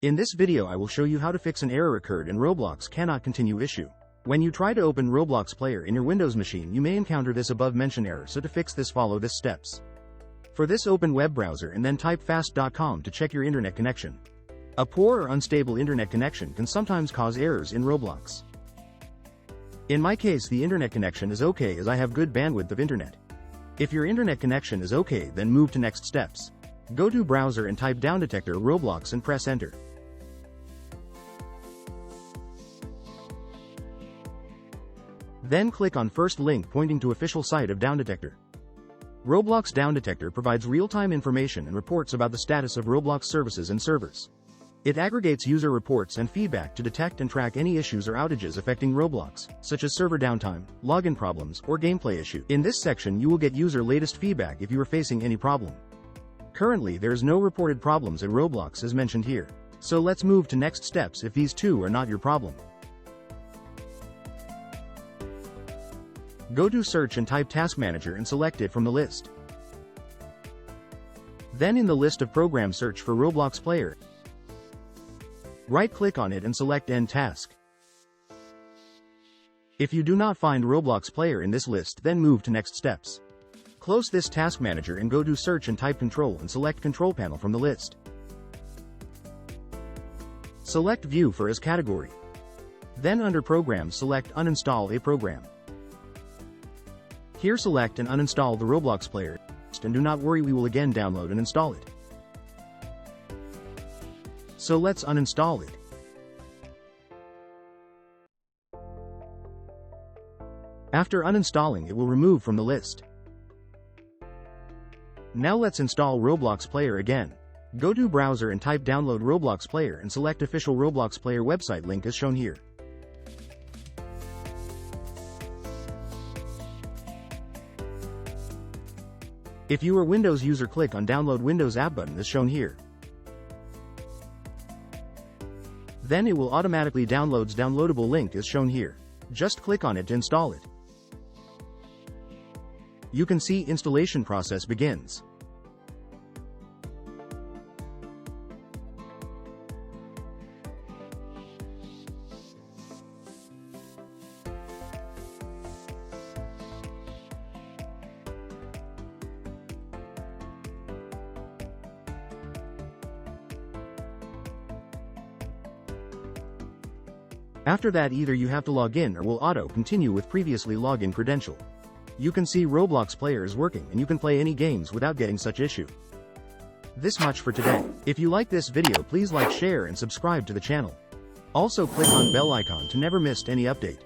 In this video I will show you how to fix an error occurred in Roblox cannot continue issue. When you try to open Roblox Player in your Windows machine you may encounter this above mentioned error, so to fix this follow this steps. For this, open web browser and then type fast.com to check your internet connection. A poor or unstable internet connection can sometimes cause errors in Roblox. In my case the internet connection is okay as I have good bandwidth of internet. If your internet connection is okay, then move to next steps. Go to browser and type down detector Roblox and press enter. Then click on first link pointing to official site of Down Detector. Roblox Down Detector provides real-time information and reports about the status of Roblox services and servers. It aggregates user reports and feedback to detect and track any issues or outages affecting Roblox, such as server downtime, login problems, or gameplay issue. In this section you will get user latest feedback if you are facing any problem. Currently there is no reported problems in Roblox as mentioned here. So let's move to next steps if these two are not your problem. Go to search and type Task Manager and select it from the list. Then in the list of programs search for Roblox Player. Right-click on it and select End Task. If you do not find Roblox Player in this list, then move to next steps. Close this Task Manager and go to search and type Control and select Control Panel from the list. Select View for as category. Then under Programs select Uninstall a program. Here select and uninstall the Roblox Player, and do not worry, we will again download and install it. So let's uninstall it. After uninstalling it will remove from the list. Now let's install Roblox Player again. Go to browser and type download Roblox Player and select official Roblox Player website link as shown here. If you are Windows user, click on Download Windows App button as shown here. Then it will automatically downloads downloadable link as shown here. Just click on it to install it. You can see installation process begins. After that, either you have to log in or will auto continue with previously login credential. You can see Roblox Player is working and you can play any games without getting such issue. This much for today. If you like this video, please like, share and subscribe to the channel. Also click on bell icon to never miss any update.